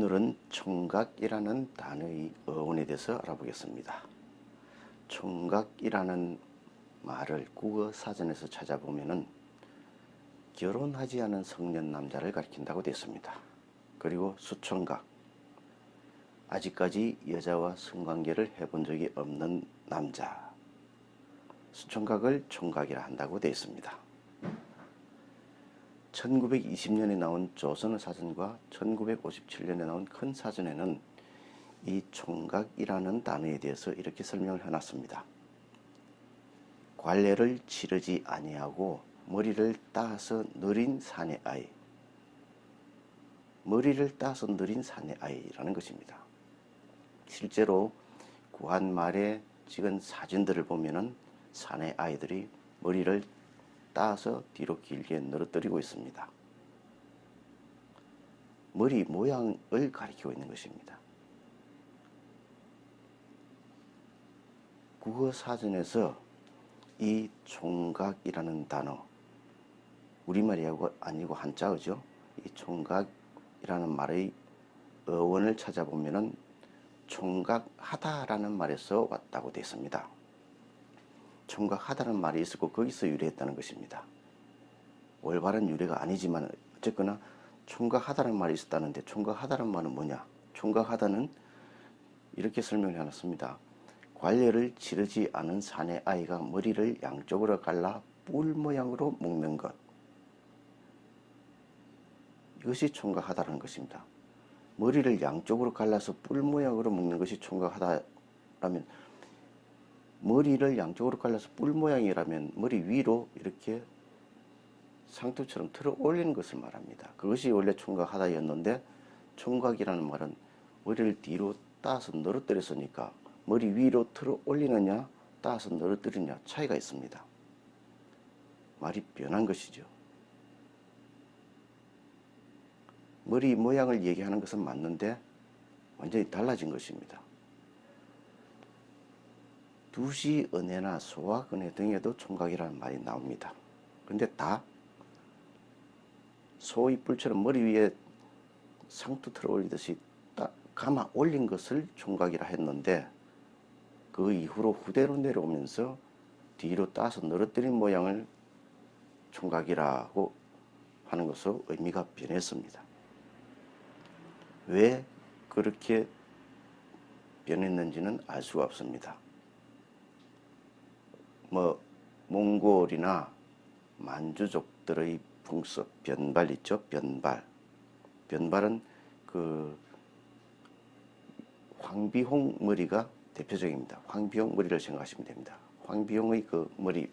오늘은 총각이라는 단어의 어원에 대해서 알아보겠습니다. 총각이라는 말을 국어 사전에서 찾아보면은 결혼하지 않은 성년 남자를 가리킨다고 되어 있습니다. 그리고 수총각, 아직까지 여자와 성관계를 해본 적이 없는 남자, 수총각을 총각이라 한다고 되어 있습니다. 1920년에 나온 조선어 사전과 1957년에 나온 큰 사전에는 이 총각이라는 단어에 대해서 이렇게 설명을 해놨습니다. 관례를 치르지 아니하고 머리를 따서 느린 사내 아이, 머리를 따서 느린 사내 아이라는 것입니다. 실제로 구한 말에 찍은 사진들을 보면은 사내 아이들이 머리를 따서 뒤로 길게 늘어뜨리고 있습니다. 머리 모양을 가리키고 있는 것입니다. 국어 사전에서 이 총각이라는 단어, 우리말이 아니고 한자어죠. 이 총각이라는 말의 어원을 찾아보면은 총각하다라는 말에서 왔다고 되어 있습니다. 총각하다는 말이 있었고 거기서 유래했다는 것입니다. 올바른 유래가 아니지만 어쨌거나 총각하다는 말이 있었다는데 총각하다는 말은 뭐냐? 총각하다는 이렇게 설명을 해놨습니다. 관례를 치르지 않은 사내 아이가 머리를 양쪽으로 갈라 뿔 모양으로 묶는 것, 이것이 총각하다는 것입니다. 머리를 양쪽으로 갈라서 뿔 모양으로 묶는 것이 총각하다라면, 머리를 양쪽으로 갈라서 뿔 모양이라면 머리 위로 이렇게 상투처럼 틀어 올리는 것을 말합니다. 그것이 원래 총각하다였는데, 총각이라는 말은 머리를 뒤로 따서 늘어뜨렸으니까 머리 위로 틀어 올리느냐 따서 늘어뜨리느냐 차이가 있습니다. 말이 변한 것이죠. 머리 모양을 얘기하는 것은 맞는데 완전히 달라진 것입니다. 두시 은혜나 소학 은혜 등에도 총각이라는 말이 나옵니다. 근데 다 소의 뿔처럼 머리 위에 상투 틀어 올리듯이 딱 감아 올린 것을 총각이라 했는데, 그 이후로 후대로 내려오면서 뒤로 따서 늘어뜨린 모양을 총각이라고 하는 것으로 의미가 변했습니다. 왜 그렇게 변했는지는 알 수가 없습니다. 몽골이나 만주족들의 풍습, 변발 있죠? 변발은 그 황비홍 머리가 대표적입니다. 황비홍 머리를 생각하시면 됩니다. 황비홍의 그 머리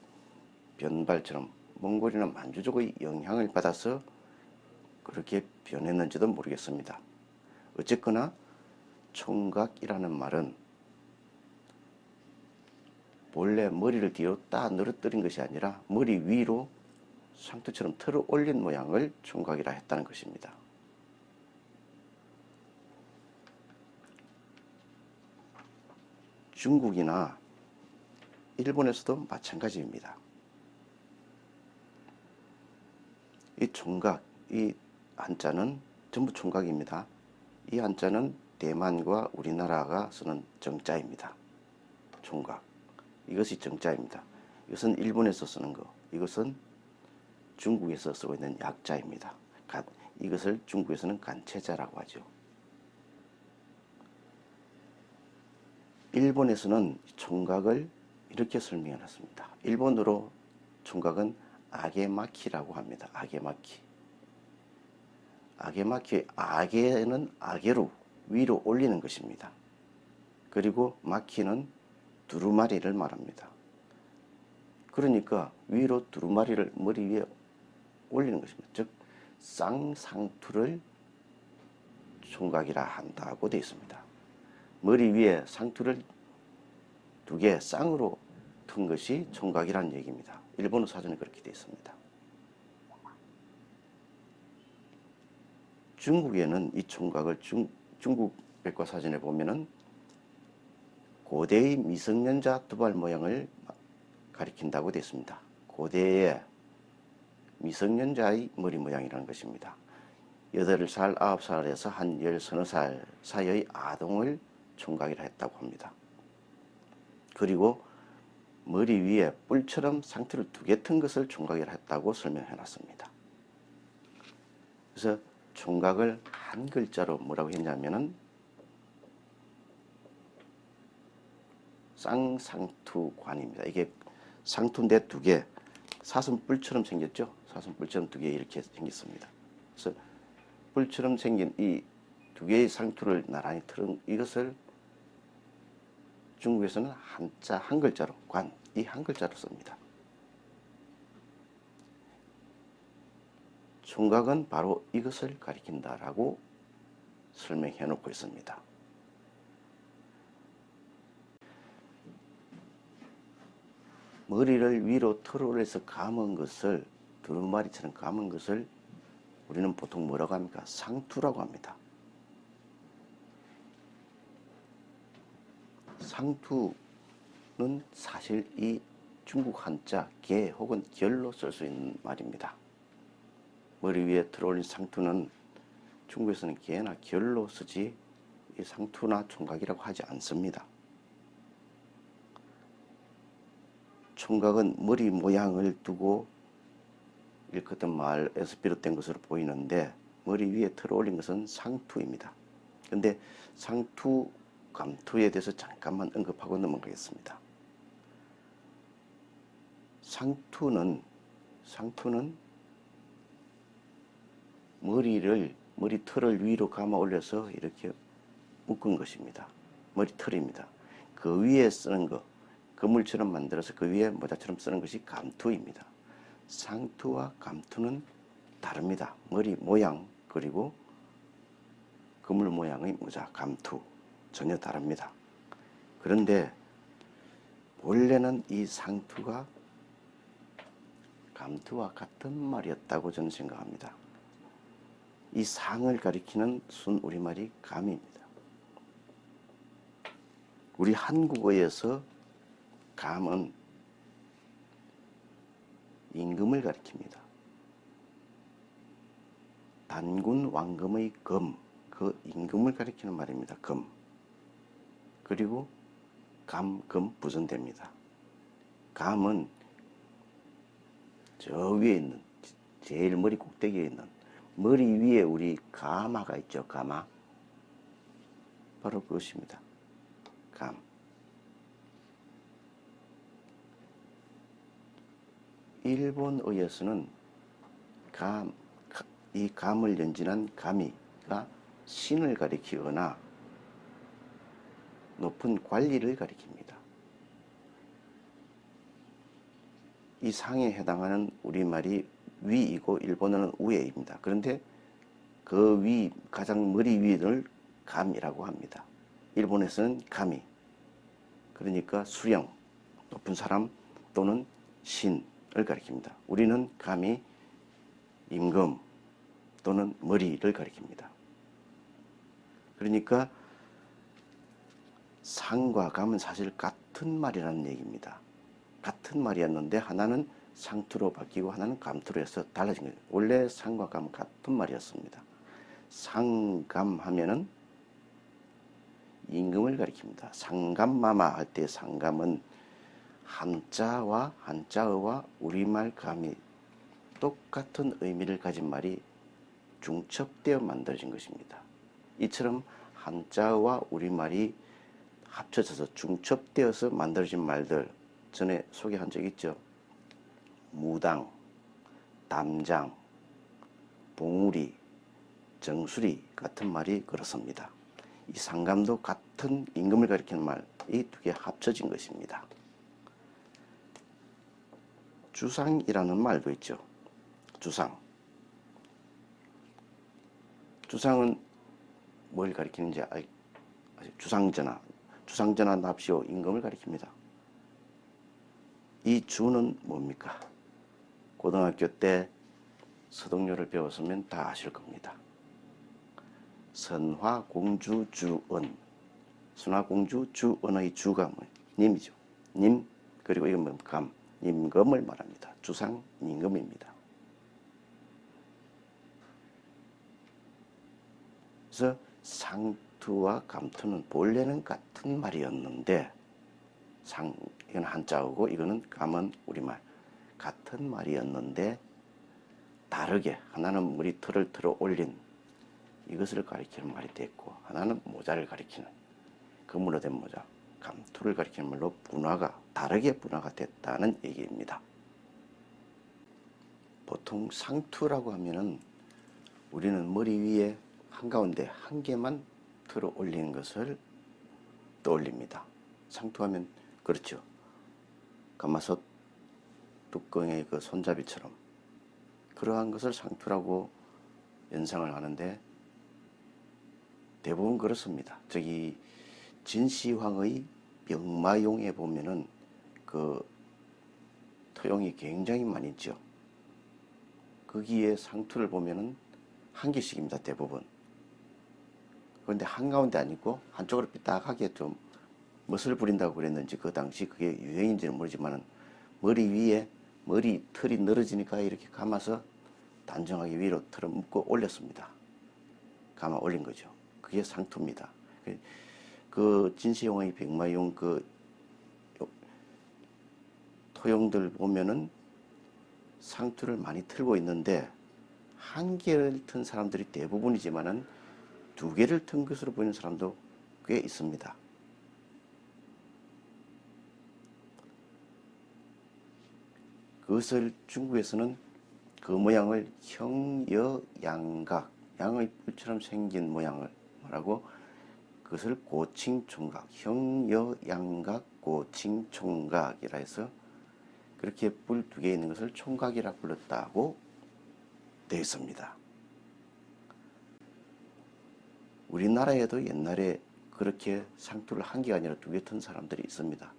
변발처럼 몽골이나 만주족의 영향을 받아서 그렇게 변했는지도 모르겠습니다. 어쨌거나 총각이라는 말은 본래 머리를 뒤로 따 늘어뜨린 것이 아니라 머리 위로 상투처럼 틀어 올린 모양을 총각이라 했다는 것입니다. 중국이나 일본에서도 마찬가지입니다. 이 총각, 이 한자는 전부 총각입니다. 이 한자는 대만과 우리나라가 쓰는 정자입니다. 총각, 이것이 정자입니다. 이것은 일본에서 쓰는 거, 이것은 중국에서 쓰고 있는 약자입니다. 이것을 중국에서는 간체자라고 하죠. 일본에서는 총각을 이렇게 설명해 놨습니다. 일본어로 총각은 아게마키라고 합니다. 아게마키. 아게는 아게로 위로 올리는 것입니다. 그리고 마키는 두루마리를 말합니다. 그러니까 위로 두루마리를 머리 위에 올리는 것입니다. 즉 쌍상투를 총각이라 한다고 되어 있습니다. 머리 위에 상투를 두 개 쌍으로 튼 것이 총각이라는 얘기입니다. 일본어 사전에 그렇게 되어 있습니다. 중국에는 이 총각을 중국 백과사전에 보면은 고대의 미성년자 두발 모양을 가리킨다고 되어 있습니다. 고대의 미성년자의 머리 모양이라는 것입니다. 8살, 9살에서 한 10서너 살 사이의 아동을 총각이라 했다고 합니다. 그리고 머리 위에 뿔처럼 상투를 2개 튼 것을 총각이라 했다고 설명해 놨습니다. 그래서 총각을 한 글자로 뭐라고 했냐면은 쌍상투관입니다. 이게 상투인데 2개, 사슴뿔처럼 생겼죠. 사슴뿔처럼 2개 이렇게 생겼습니다. 그래서 뿔처럼 생긴 이 2개의 상투를 나란히 틀은 이것을 중국에서는 한자 한 글자로 관, 이 한 글자로 씁니다. 총각은 바로 이것을 가리킨다라고 설명해 놓고 있습니다. 머리를 위로 틀어 올려서 감은 것을, 두루마리처럼 감은 것을 우리는 보통 뭐라고 합니까? 상투라고 합니다. 상투는 사실 이 중국 한자 개 혹은 결로 쓸 수 있는 말입니다. 머리 위에 틀어 올린 상투는 중국에서는 개나 결로 쓰지 이 상투나 총각이라고 하지 않습니다. 총각은 머리 모양을 두고 일컫던 말에서 비롯된 것으로 보이는데 머리 위에 틀어 올린 것은 상투입니다. 그런데 상투, 감투에 대해서 잠깐만 언급하고 넘어가겠습니다. 상투는 머리털을 위로 감아 올려서 이렇게 묶은 것입니다. 머리털입니다. 그 위에 쓰는 거, 그물처럼 만들어서 그 위에 모자처럼 쓰는 것이 감투입니다. 상투와 감투는 다릅니다. 머리 모양 그리고 그물 모양의 모자, 감투 전혀 다릅니다. 그런데 원래는 이 상투가 감투와 같은 말이었다고 저는 생각합니다. 이 상을 가리키는 순 우리말이 감입니다. 우리 한국어에서 감은 임금을 가리킵니다. 단군 왕금의 금, 그 임금을 가리키는 말입니다. 금. 그리고 감, 금 부전됩니다. 감은 저 위에 있는, 제일 머리 꼭대기에 있는, 머리 위에 우리 가마가 있죠. 가마. 바로 그것입니다. 감. 일본어에서는 이 감을 연진한 가미가 신을 가리키거나 높은 관리를 가리킵니다. 이 상에 해당하는 우리말이 위이고 일본어는 우에입니다. 그런데 그 위, 가장 머리 위를 감이라고 합니다. 일본에서는 가미, 그러니까 수령, 높은 사람 또는 신을 가리킵니다. 우리는 감이 임금 또는 머리를 가리킵니다. 그러니까 상과 감은 사실 같은 말이라는 얘기입니다. 같은 말이었는데 하나는 상투로 바뀌고 하나는 감투로 해서 달라진 거예요. 원래 상과 감은 같은 말이었습니다. 상감 하면은 임금을 가리킵니다. 상감마마 할 때 상감은 한자어와 우리말 감이 똑같은 의미를 가진 말이 중첩되어 만들어진 것입니다. 이처럼 한자어와 우리말이 합쳐져서 중첩되어서 만들어진 말들 전에 소개한 적 있죠. 무당, 담장, 봉우리, 정수리 같은 말이 그렇습니다. 이 상감도 같은 임금을 가리키는 말, 이 2개 합쳐진 것입니다. 주상이라는 말도 있죠. 주상. 주상은 뭘 가리키는지 주상전하 납시오 임금을 가리킵니다. 이 주는 뭡니까? 고등학교 때 서동요를 배웠으면 다 아실 겁니다. 선화공주 주은. 선화공주 주은의 주가 님이죠. 님, 그리고 이건 감, 임금을 말합니다. 주상 임금입니다. 그래서 상투와 감투는 본래는 같은 말이었는데, 이건 한자어고 이거는 감은 우리말, 같은 말이었는데 다르게 하나는 머리 털을 틀어 올린 이것을 가리키는 말이 됐고, 하나는 모자를 가리키는 금으로 된 모자, 감투를 가리키는 말로 다르게 분화가 됐다는 얘기입니다. 보통 상투라고 하면은 우리는 머리 위에 한가운데 한 개만 틀어 올리는 것을 떠올립니다. 상투하면 그렇죠. 가마솥 뚜껑의 그 손잡이처럼 그러한 것을 상투라고 연상을 하는데, 대부분 그렇습니다. 저기 진시황의 병마용에 보면은 그 토용이 굉장히 많이 있죠. 거기에 상투를 보면은 한 개씩입니다, 대부분. 그런데 한가운데 아니고 한쪽으로 삐딱하게 좀 멋을 부린다고 그랬는지 그 당시 그게 유행인지는 모르지만은 머리 위에 머리 털이 늘어지니까 이렇게 감아서 단정하게 위로 털을 묶고 올렸습니다. 감아 올린 거죠. 그게 상투입니다. 그 진시용의 백마용 그 토용들 보면은 상투를 많이 틀고 있는데, 한 개를 튼 사람들이 대부분이지만은 두 개를 튼 것으로 보이는 사람도 꽤 있습니다. 그것을 중국에서는 그 모양을 형여양각, 양의 뿔처럼 생긴 모양을 말하고, 그것을 고칭총각, 형여양각 고칭총각이라 해서 그렇게 뿔 두 개 있는 것을 총각이라 불렀다고 되어 있습니다. 우리나라에도 옛날에 그렇게 상투를 한 개가 아니라 두 개 튼 사람들이 있습니다.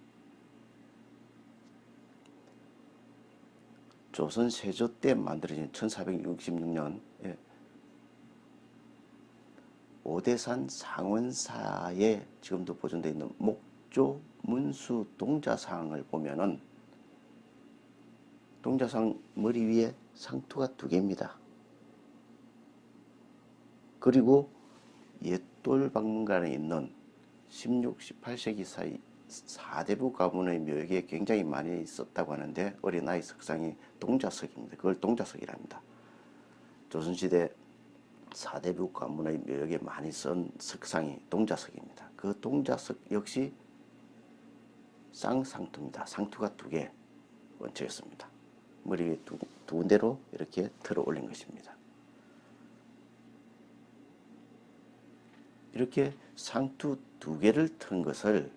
조선 세조 때 만들어진 1466년 오대산 상원사에 지금도 보존되어 있는 목조 문수 동자상을 보면은 동자상 머리 위에 상투가 두 개입니다. 그리고 옛돌박물관에 있는 16, 18세기 사이 사대부 가문의 묘역에 굉장히 많이 있었다고 하는데, 어린아이 석상이 동자석입니다. 그걸 동자석이랍니다. 조선시대 사대부 가문의 묘역에 많이 쓴 석상이 동자석입니다. 그 동자석 역시 쌍상투입니다. 상투가 두 개 얹혀있습니다. 머리 위에 두 군데로 이렇게 틀어 올린 것입니다. 이렇게 상투 두 개를 튼 것을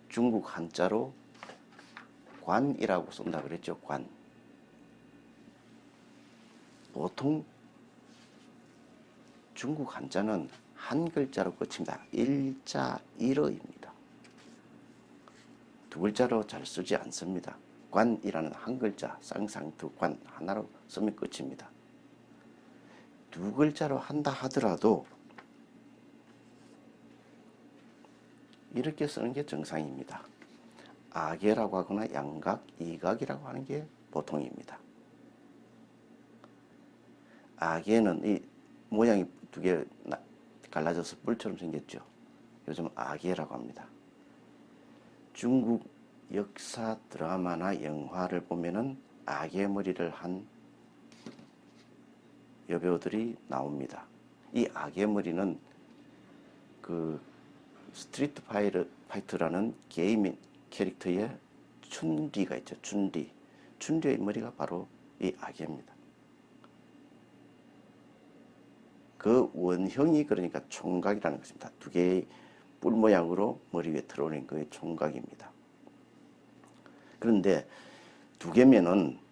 중국 한자로 관이라고 쓴다 그랬죠. 관. 보통 중국 한자는 한 글자로 끝입니다. 일자 일어입니다. 두 글자로 잘 쓰지 않습니다. 관이라는 한 글자, 쌍상투 관 하나로 쓰면 끝입니다. 두 글자로 한다 하더라도 이렇게 쓰는 게 정상입니다. 아계라고 하거나 양각, 이각이라고 하는 게 보통입니다. 아계는 이 모양이 두 개 갈라져서 뿔처럼 생겼죠. 요즘 아계라고 합니다. 중국 역사 드라마나 영화를 보면은 아계 머리를 한 여배우들이 나옵니다. 이 아계 머리는 그 스트리트 파이터라는 게임 캐릭터의 춘리가 있죠. 춘리의 머리가 바로 이 아계입니다. 그 원형이 그러니까 총각이라는 것입니다. 두 개의 뿔 모양으로 머리 위에 틀어올린 그 총각입니다. 그런데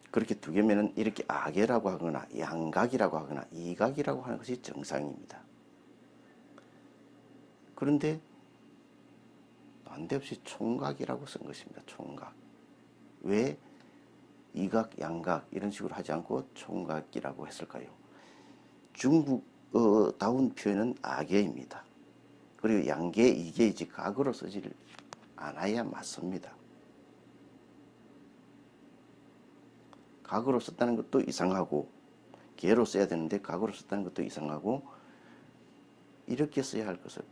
그렇게 두 개면은 이렇게 아계라고 하거나 양각이라고 하거나 이각이라고 하는 것이 정상입니다. 그런데 난데없이 총각이라고 쓴 것입니다. 총각. 왜 이각, 양각 이런 식으로 하지 않고 총각이라고 했을까요? 중국다운 표현은 아계입니다. 그리고 양계, 이계이지 각으로 쓰지 않아야 맞습니다. 각으로 썼다는 것도 이상하고 개로 써야 되는데 각으로 썼다는 것도 이상하고, 이렇게 써야 할 것을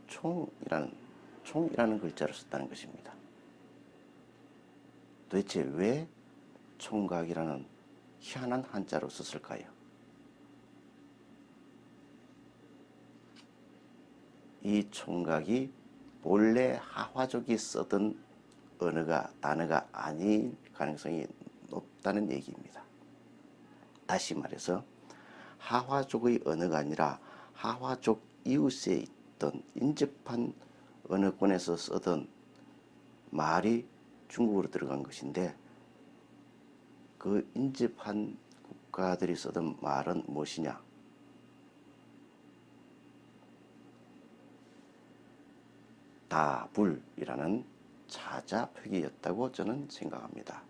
총이라는 글자를 썼다는 것입니다. 도대체 왜 총각이라는 희한한 한자로 썼을까요? 이 총각이 본래 하화족이 쓰던 단어가 아닌 가능성이 높다는 얘기입니다. 다시 말해서 하화족의 언어가 아니라 하화족 이웃에 있던 인접한 언어권에서 쓰던 말이 중국어로 들어간 것인데, 그 인접한 국가들이 쓰던 말은 무엇이냐? 다불이라는 자자 표기였다고 저는 생각합니다.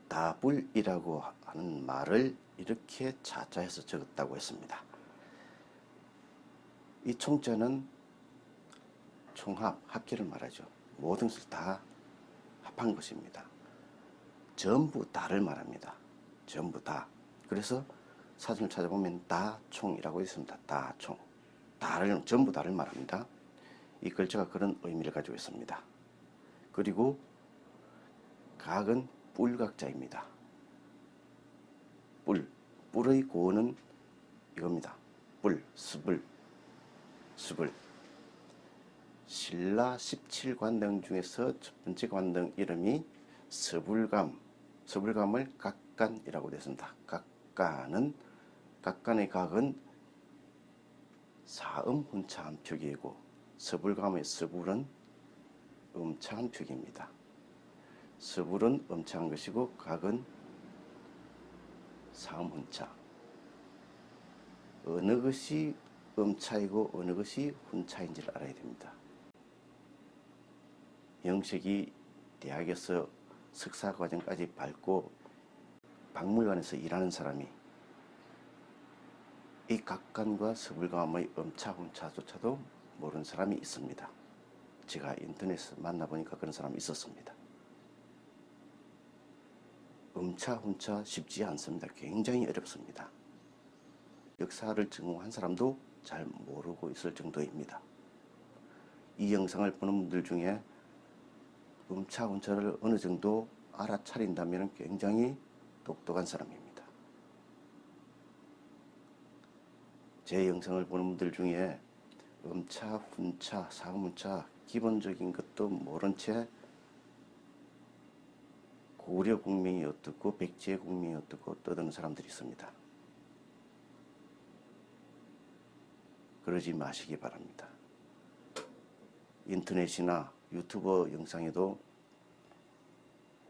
다불이라고 하는 말을 이렇게 자자해서 적었다고 했습니다. 이 총자는 총합, 합계를 말하죠. 모든 것을 다 합한 것입니다. 전부 다를 말합니다. 전부 다. 그래서 사전을 찾아보면 다총이라고 있습니다. 다총. 전부 다를 말합니다. 이 글자가 그런 의미를 가지고 있습니다. 그리고 각은 뿔각자입니다. 뿔의 고어는 이겁니다. 스불. 신라 17관등 중에서 첫 번째 관등 이름이 서불감을 각간이라고 되었습니다. 각간의 각은 사음 훈차한 표기이고, 서불감의 서불은 음차한 표기입니다. 서불은 음차한 것이고 각은 사음 훈차. 어느 것이 음차이고 어느 것이 훈차인지를 알아야 됩니다. 영식이 대학에서 석사 과정까지 밟고 박물관에서 일하는 사람이 이 각간과 서불감의 음차 훈차조차도 모르는 사람이 있습니다. 제가 인터넷에서 만나보니까 그런 사람이 있었습니다. 음차 훈차 쉽지 않습니다. 굉장히 어렵습니다. 역사를 전공한 사람도 잘 모르고 있을 정도입니다. 이 영상을 보는 분들 중에 음차 훈차를 어느 정도 알아차린다면 굉장히 똑똑한 사람입니다. 제 영상을 보는 분들 중에 음차, 훈차, 사음훈차 기본적인 것도 모른 채 고려 국명이 어떻고 백제 국명이 어떻고 떠드는 사람들이 있습니다. 그러지 마시기 바랍니다. 인터넷이나 유튜버 영상에도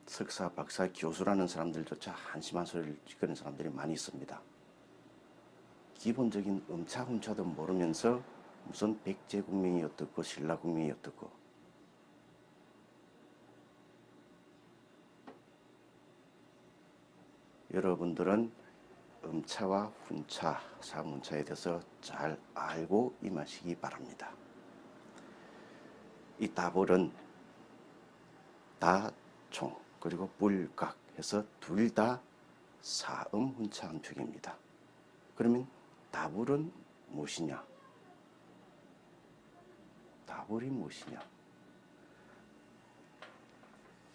석사, 박사, 교수라는 사람들조차 한심한 소리를 지르는 사람들이 많이 있습니다. 기본적인 음차, 훈차도 모르면서 무슨 백제 국명이 어떻고 신라 국명이 어떻고, 여러분들은 음차와 훈차, 사음훈차에 대해서 잘 알고 임하시기 바랍니다. 이 다불은 다총 그리고 뿔각 해서 둘 다 사음 훈차한 표기입니다. 그러면 다불은 무엇이냐? 다불이 무엇이냐?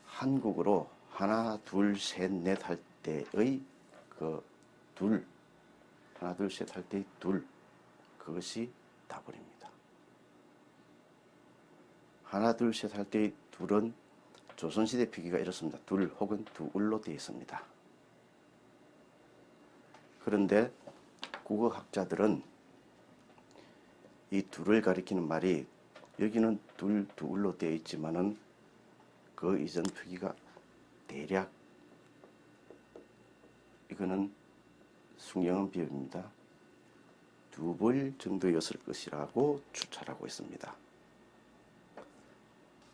한국어로 하나, 둘, 셋, 넷 할 때의 하나, 둘, 셋 할 때의 둘, 그것이 다불입니다. 하나, 둘, 셋 할 때의 둘은 조선시대 표기가 이렇습니다. 둘 혹은 두울로 되어 있습니다. 그런데 국어학자들은 이 둘을 가리키는 말이, 여기는 두울로 되어 있지만은 그 이전 표기가 대략, 이거는 숭영음 비읍입니다. 두 벌 정도였을 것이라고 추측하고 있습니다.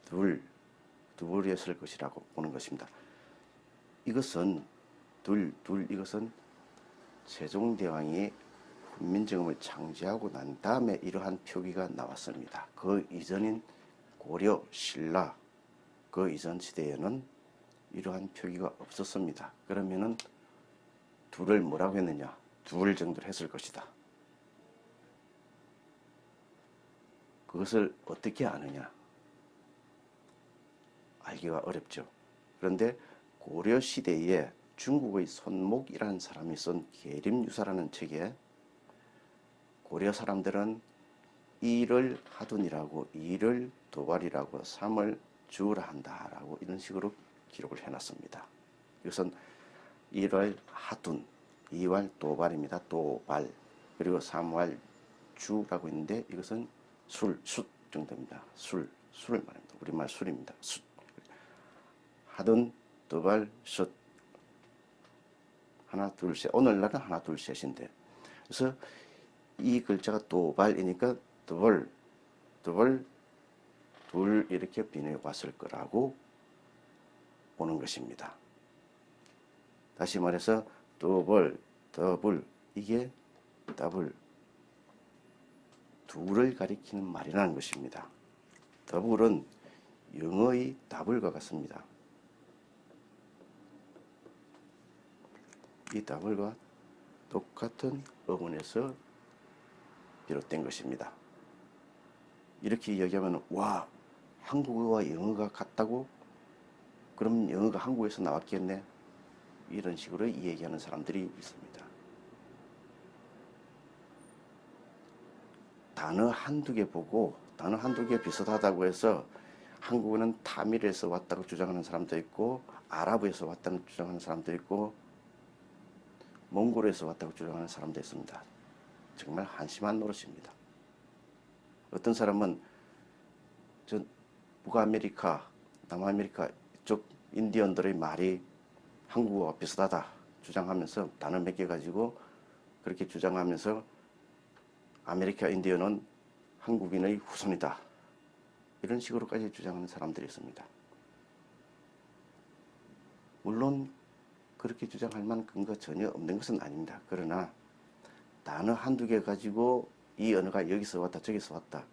두 벌이었을 것이라고 보는 것입니다. 이것은 이것은 세종대왕이 훈민정음을 창제하고 난 다음에 이러한 표기가 나왔습니다. 그 이전인 고려, 신라, 그 이전 시대에는 이러한 표기가 없었습니다. 그러면은 둘을 뭐라고 했느냐? 둘 정도로 했을 것이다. 그것을 어떻게 아느냐? 알기가 어렵죠. 그런데 고려 시대에 중국의 손목이라는 사람이 쓴 계림유사라는 책에 고려 사람들은 이를 하둔이라고, 이를 도발이라고, 삼을 주우라 한다라고 이런 식으로 기록을 해놨습니다. 이것은 일월 하둔, 이월 도발입니다. 도발. 그리고 삼월 주라고 있는데 이것은 술, 숫 정도입니다. 술을 말합니다. 우리말 술입니다. 숫. 하둔, 도발, 숫. 하나, 둘, 셋. 오늘날은 하나, 둘, 셋인데. 그래서 이 글자가 도발이니까 도발, 둘 이렇게 비뇌 왔을 거라고 보는 것입니다. 다시 말해서 더블 이게 더블 둘을 가리키는 말이라는 것입니다. 더블은 영어의 더블과 같습니다. 이 더블과 똑같은 어원에서 비롯된 것입니다. 이렇게 이야기하면 와, 한국어와 영어가 같다고? 그럼 영어가 한국에서 나왔겠네? 이런 식으로 이야기하는 사람들이 있습니다. 단어 한두 개 보고 단어 한두 개 비슷하다고 해서 한국어는 타밀에서 왔다고 주장하는 사람도 있고 아랍에서 왔다고 주장하는 사람도 있고 몽골에서 왔다고 주장하는 사람도 있습니다. 정말 한심한 노릇입니다. 어떤 사람은 저 북아메리카, 남아메리카 이쪽 인디언들의 말이 한국어와 비슷하다 주장하면서 단어 몇 개 가지고 그렇게 주장하면서 아메리카 인디언은 한국인의 후손이다. 이런 식으로까지 주장하는 사람들이 있습니다. 물론 그렇게 주장할 만한 근거 전혀 없는 것은 아닙니다. 그러나 단어 한두 개 가지고 이 언어가 여기서 왔다 저기서 왔다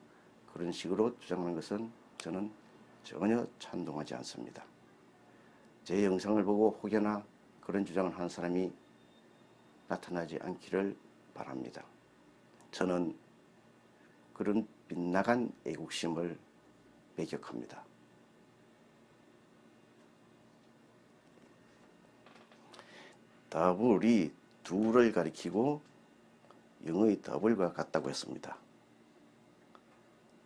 그런 식으로 주장하는 것은 저는 전혀 찬동하지 않습니다. 제 영상을 보고 혹여나 그런 주장을 하는 사람이 나타나지 않기를 바랍니다. 저는 그런 빗나간 애국심을 배격합니다. 더블이 둘을 가리키고 영어의 더블과 같다고 했습니다.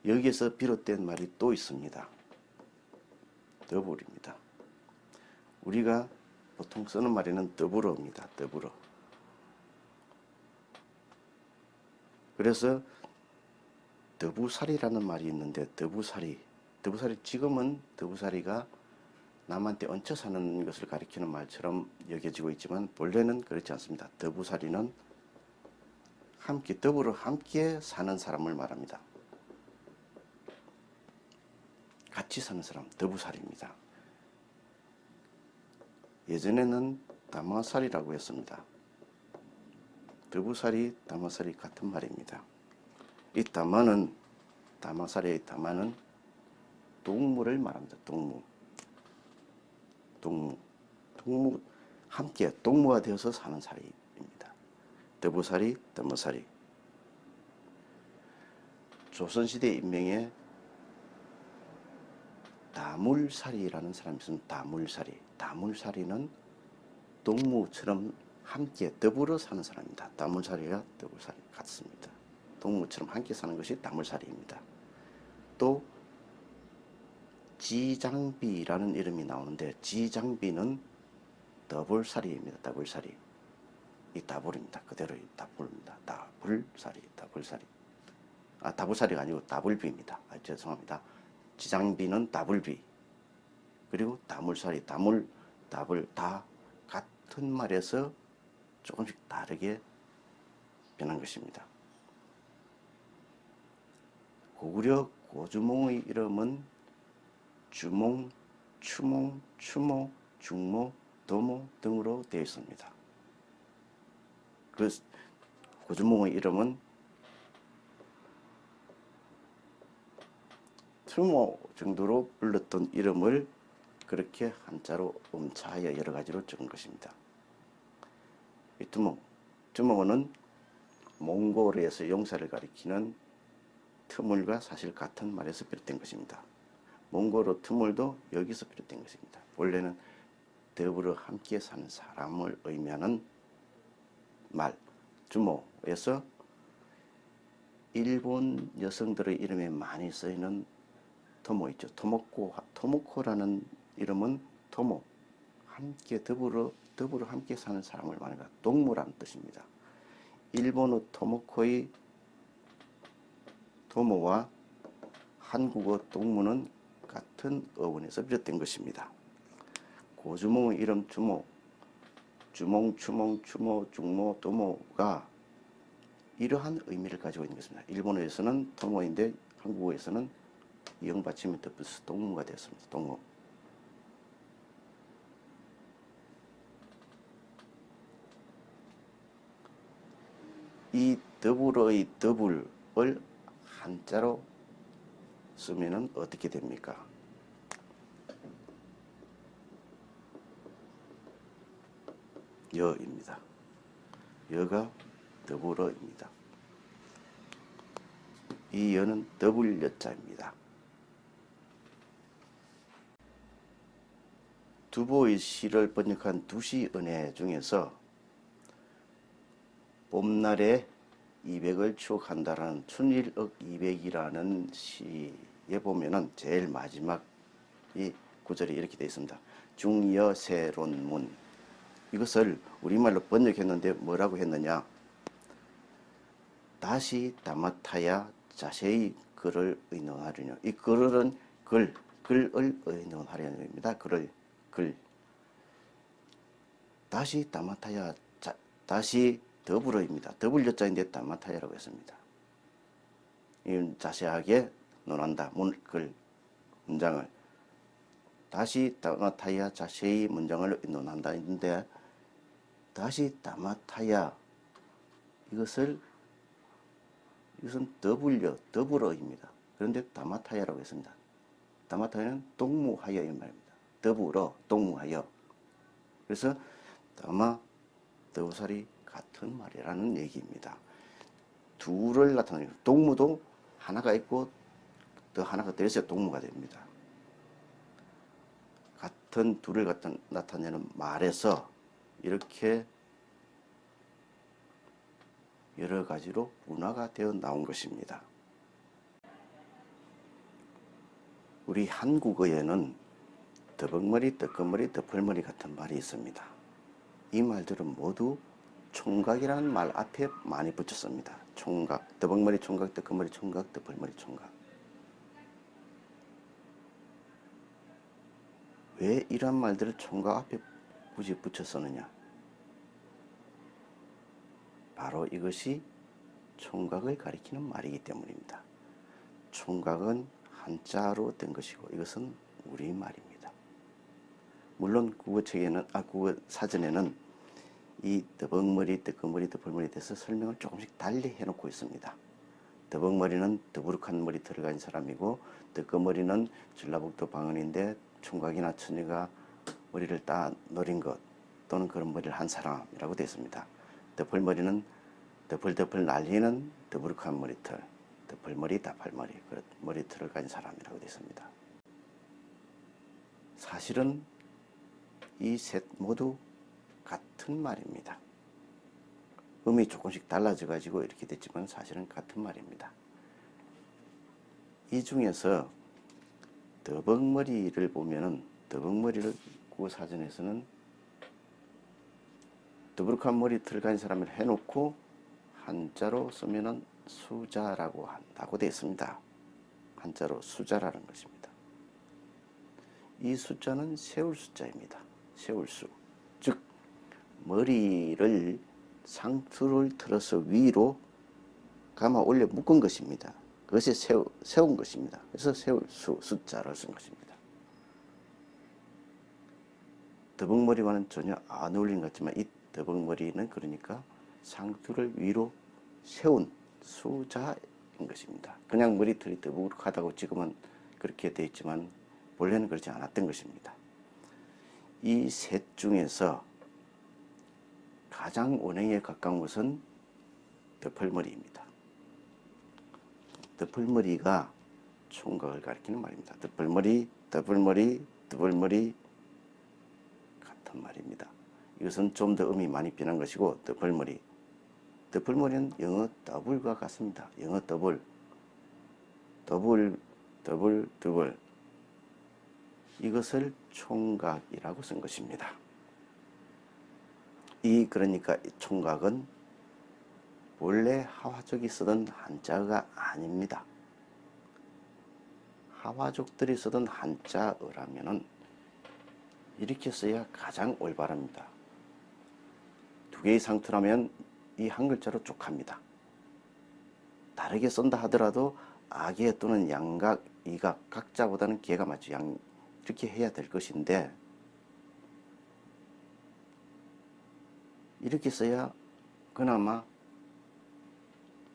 여기에서 비롯된 말이 또 있습니다. 더블입니다. 우리가 보통 쓰는 말에는 더불어입니다. 더불어. 그래서 더부살이라는 말이 있는데 더부살이 지금은 더부살이가 남한테 얹혀 사는 것을 가리키는 말처럼 여겨지고 있지만 본래는 그렇지 않습니다. 더부살이는 함께 더불어 함께 사는 사람을 말합니다. 같이 사는 사람 더부살이입니다. 예전에는 담화살이라고 했습니다. 더부살이, 담화살이 같은 말입니다. 이 담화는 담화살이의 담화는 동물을 말합니다. 동무 함께 동무가 되어서 사는 살이입니다. 더부살이, 담화살이. 조선시대 인명에 다물살이라는 사람이 있습니다. 다물살이는 동무처럼 함께 더불어 사는 사람입니다. 다물살이와 더불살이 같습니다. 동무처럼 함께 사는 것이 다물살이입니다. 또 지장비라는 이름이 나오는데 지장비는 더불살이입니다. 더불살이. 이 다불입니다. 그대로의 다불입니다. 다불살이. 다불살이가 아니고 다불비입니다. 죄송합니다. 지장비는 다불비. 그리고 다물살이, 다불 다 같은 말에서 조금씩 다르게 변한 것입니다. 고구려 고주몽의 이름은 주몽, 추몽, 추모, 중모, 도모 등으로 되어 있습니다. 그 고주몽의 이름은 추모 정도로 불렀던 이름을 그렇게 한자로 음차하여 여러 가지로 적은 것입니다. 이 두목은 몽골에서 용사를 가리키는 트물과 사실 같은 말에서 비롯된 것입니다. 몽골어 트물도 여기서 비롯된 것입니다. 원래는 더불어 함께 사는 사람을 의미하는 말, 주모에서 일본 여성들의 이름에 많이 쓰이는 토모 있죠. 토모코라는 이름은 토모, 함께 더불어 함께 사는 사람을 말합니다. 동무라는 뜻입니다. 일본어 토모코의 토모와 한국어 동무는 같은 어원에서 비롯된 것입니다. 고주몽의 이름 주모, 주몽, 추몽, 추모, 중모, 도모가 이러한 의미를 가지고 있는 것입니다. 일본어에서는 토모인데 한국어에서는 이응받침이 덧붙여서 동무가 되었습니다. 동무. 이 더불어의 더불을 한자로 쓰면은 어떻게 됩니까? 여입니다. 여가 더불어입니다. 이 여는 더블 여자입니다. 두보의 시를 번역한 두시은혜 중에서 봄날에 200을 추억한다라는 춘일억 200이라는 시에 보면은 제일 마지막 이 구절이 이렇게 되어 있습니다. 중여세론문. 이것을 우리말로 번역했는데 뭐라고 했느냐? 다시 다마타야 자세히 글을 의논하려뇨. 이 글은 글을 의논하려는 겁니다. 글을. 다시 다마타야 다시 더불어입니다. 더불 여자인데 다마타야라고 했습니다. 이 자세하게 논한다. 문장을 다시 다마타야 자세히 문장을 논한다. 인데 다시 다마타야 이것은 더불어입니다. 그런데 다마타야라고 했습니다. 다마타야는 동무하여의 말입니다. 더불어 동무하여. 그래서 다마 더우살이 같은 말이라는 얘기입니다. 둘을 나타내는 동무도 하나가 있고 더 하나가 더 있어야 동무가 됩니다. 같은 둘을 나타내는 말에서 이렇게 여러 가지로 분화가 되어 나온 것입니다. 우리 한국어에는 더벅머리, 떡건머리, 덮을머리 같은 말이 있습니다. 이 말들은 모두 총각이라는 말 앞에 많이 붙였습니다. 총각, 더벅머리 총각, 떡건머리 총각, 덮을머리 총각. 왜 이런 말들을 총각 앞에 굳이 붙였었느냐? 바로 이것이 총각을 가리키는 말이기 때문입니다. 총각은 한자로 된 것이고 이것은 우리말입니다. 물론 국어 사전에는 이 더벅머리, 떡건머리, 덮을머리에 대해서 설명을 조금씩 달리 해놓고 있습니다. 더벅머리는 더부룩한 머리 들어간 사람이고 떡건머리는 전라북도 방언인데 총각이나 처녀가 머리를 따 노린 것 또는 그런 머리를 한 사람이라고 되어 있습니다. 덮을머리는 덮을 날리는 더부룩한 머리털, 덮을머리, 다팔머리, 머리털을 가진 사람이라고 되어 있습니다. 사실은 이 셋 모두 같은 말입니다. 음이 조금씩 달라져 가지고 이렇게 됐지만 사실은 같은 말입니다. 이 중에서 더벅머리를 보면은 더벅머리를 국어사전에서는 더부룩한 머리털을 가진 사람을 해놓고 한자로 쓰면은 수자라고 한다고 되어 있습니다. 한자로 수자라는 것입니다. 이 숫자는 세울 숫자입니다. 세울수. 즉 머리를 상투를 틀어서 위로 감아 올려 묶은 것입니다. 그것이 세운 것입니다. 그래서 세울수 숫자를 쓴 것입니다. 더벅머리와는 전혀 안 어울리는 것 같지만 이 더벅머리는 그러니까 상투를 위로 세운 수자인 것입니다. 그냥 머리털이 더부룩하다고 지금은 그렇게 되어 있지만 원래는 그렇지 않았던 것입니다. 이 셋 중에서 가장 원형에 가까운 것은 덮을머리입니다. 덮을머리가 총각을 가리키는 말입니다. 덮을머리, 더블머리, 더블머리 같은 말입니다. 이것은 좀 더 음이 많이 변한 것이고 더블머리. 더블머리는 영어 더블과 같습니다. 영어 더블. 더블, 더블, 더블. 이것을 총각이라고 쓴 것입니다. 그러니까 이 총각은 원래 하와족이 쓰던 한자어가 아닙니다. 하와족들이 쓰던 한자어라면은 이렇게 써야 가장 올바릅니다. 두 개 이상 틀하면 이 한 글자로 족합니다. 다르게 쓴다 하더라도 악의 또는 양각, 이각, 각자보다는 개가 맞죠. 이렇게 해야 될 것인데 이렇게 써야 그나마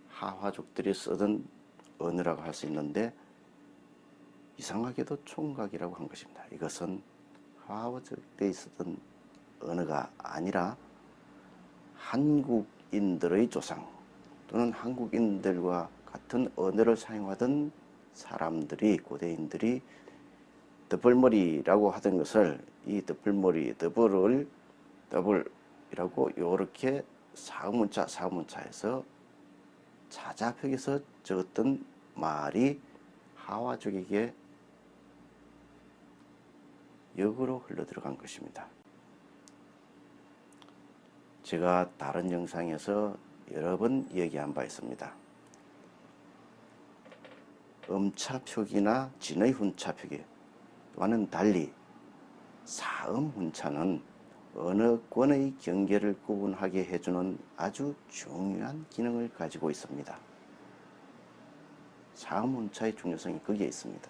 하와족들이 쓰던 언어라고 할 수 있는데 이상하게도 총각이라고 한 것입니다. 이것은 하와족들이 쓰던 언어가 아니라 한국인들의 조상 또는 한국인들과 같은 언어를 사용하던 사람들이, 고대인들이 더블머리라고 하던 것을 이 더블머리, 더블을 더블이라고 이렇게 사음문자에서 자자표기에서 적었던 말이 하와족에게 역으로 흘러들어간 것입니다. 제가 다른 영상에서 여러 번 얘기한 바 있습니다. 음차 표기나 진의 훈차 표기와는 달리 사음 훈차는 언어권의 경계를 구분하게 해주는 아주 중요한 기능을 가지고 있습니다. 사음 훈차의 중요성이 거기에 있습니다.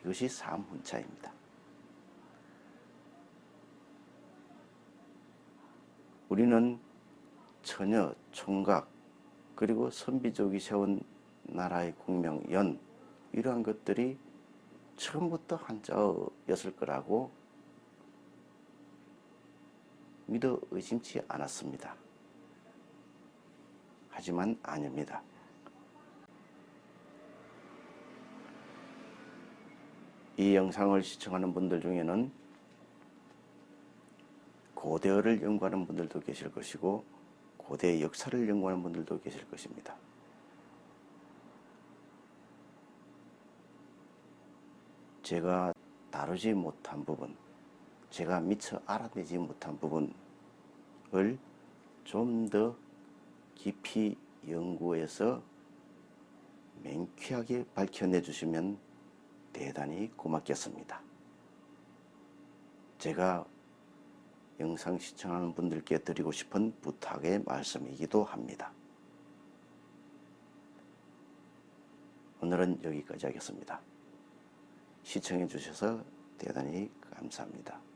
이것이 사음 훈차입니다. 우리는 처녀, 총각, 그리고 선비족이 세운 나라의 국명, 연, 이러한 것들이 처음부터 한자어였을 거라고 믿어 의심치 않았습니다. 하지만 아닙니다. 이 영상을 시청하는 분들 중에는 고대어를 연구하는 분들도 계실 것이고 고대 역사를 연구하는 분들도 계실 것입니다. 제가 다루지 못한 부분, 제가 미처 알아내지 못한 부분을 좀 더 깊이 연구해서 명쾌하게 밝혀내 주시면 대단히 고맙겠습니다. 제가 영상 시청하는 분들께 드리고 싶은 부탁의 말씀이기도 합니다. 오늘은 여기까지 하겠습니다. 시청해 주셔서 대단히 감사합니다.